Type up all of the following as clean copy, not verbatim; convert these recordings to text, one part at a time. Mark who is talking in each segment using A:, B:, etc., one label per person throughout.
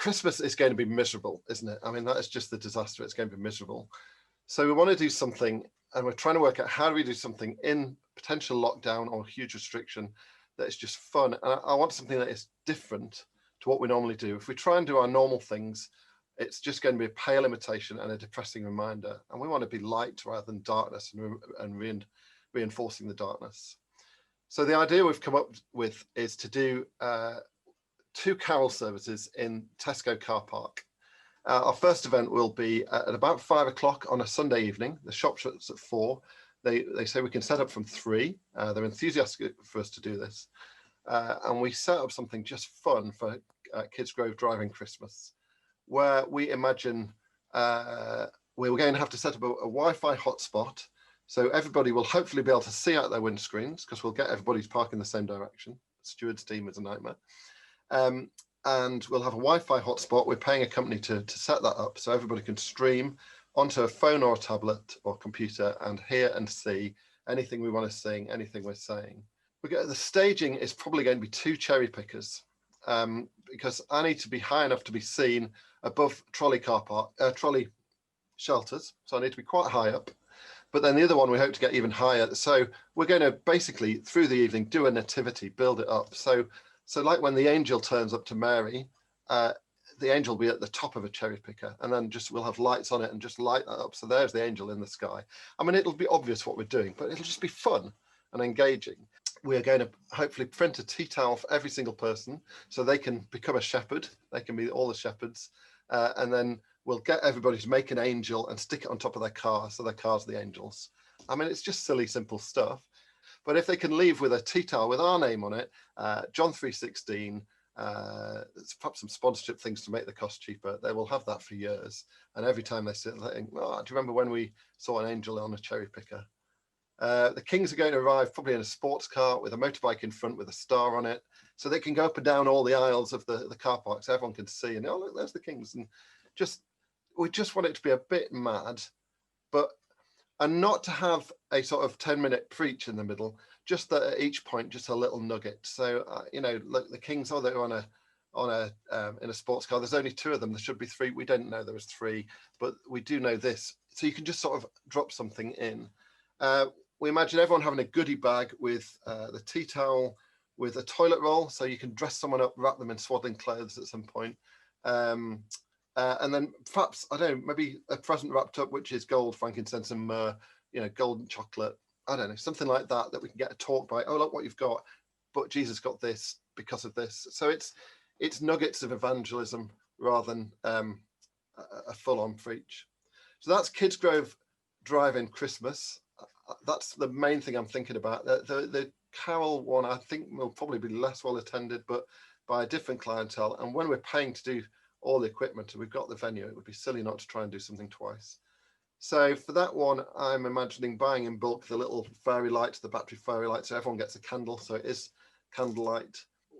A: Christmas is going to be miserable, isn't it? I mean, that is just the disaster. It's going to be miserable. So we want to do something, and we're trying to work out how do we do something in potential lockdown or huge restriction that is just fun. And I want something that is different to what we normally do. If we try and do our normal things, it's just going to be a pale imitation and a depressing reminder. And we want to be light rather than darkness and reinforcing the darkness. So the idea we've come up with is to do 2 carol services in Tesco car park. Our first event will be at about 5 o'clock on a Sunday evening. The shop shuts at 4. They say we can set up from 3. They're enthusiastic for us to do this. And we set up something just fun for Kidsgrove Drive-in Christmas, where we imagine we're going to have to set up a Wi-Fi hotspot. So everybody will hopefully be able to see out their windscreens, because we'll get everybody to park in the same direction. Steward's team is a nightmare. And we'll have a Wi-Fi hotspot. We're paying a company to set that up so everybody can stream onto a phone or a tablet or computer and hear and see anything we want to sing, anything we're saying. The staging is probably going to be 2 cherry pickers, because I need to be high enough to be seen above trolley shelters. So I need to be quite high up. But then the other one we hope to get even higher. So we're going to basically through the evening do a nativity, build it up. So like when the angel turns up to Mary, the angel will be at the top of a cherry picker, and then we'll have lights on it and just light that up. So there's the angel in the sky. I mean, it'll be obvious what we're doing, but it'll just be fun and engaging. We're going to hopefully print a tea towel for every single person so they can become a shepherd. They can be all the shepherds. And then we'll get everybody to make an angel and stick it on top of their car, so their car's the angels. I mean, it's just silly, simple stuff. But if they can leave with a tea towel with our name on it, John 3:16, perhaps some sponsorship things to make the cost cheaper, they will have that for years. And every time they sit, they think, oh, do you remember when we saw an angel on a cherry picker? The Kings are going to arrive probably in a sports car with a motorbike in front with a star on it, so they can go up and down all the aisles of the car park so everyone can see, and oh, look, there's the Kings. And we just want it to be a bit mad, and not to have a sort of 10-minute preach in the middle, just that at each point, just a little nugget. So, look, the Kings, they're in a sports car. There's only 2 of them. There should be 3. We didn't know there was 3, but we do know this. So you can just sort of drop something in. We imagine everyone having a goodie bag with the tea towel, with a toilet roll, so you can dress someone up, wrap them in swaddling clothes at some point. And then perhaps, I don't know, maybe a present wrapped up, which is gold, frankincense and myrrh, golden chocolate. I don't know, something like that we can get a talk by. Oh, look what you've got, but Jesus got this because of this. So it's nuggets of evangelism rather than a full-on preach. So that's Kidsgrove Drive-in Christmas. That's the main thing I'm thinking about. The carol one, I think, will probably be less well attended, but by a different clientele. And when we're paying to do all the equipment and we've got the venue, it would be silly not to try and do something twice. So for that one, I'm imagining buying in bulk the little fairy lights, the battery fairy lights, so everyone gets a candle, so it is candlelight.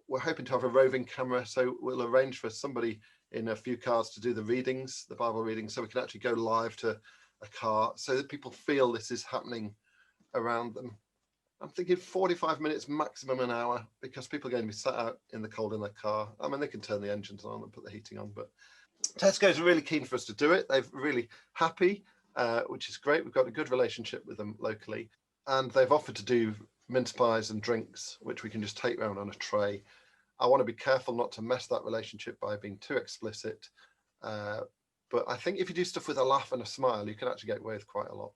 A: We're hoping to have a roving camera, so we'll arrange for somebody in a few cars to do the readings, the Bible readings, so we can actually go live to a car so that people feel this is happening around them. I'm thinking 45 minutes, maximum an hour, because people are going to be sat out in the cold in their car. I mean, they can turn the engines on and put the heating on, but Tesco's are really keen for us to do it. They're really happy, which is great. We've got a good relationship with them locally, and they've offered to do mince pies and drinks, which we can just take around on a tray. I want to be careful not to mess that relationship by being too explicit. But I think if you do stuff with a laugh and a smile, you can actually get away with quite a lot.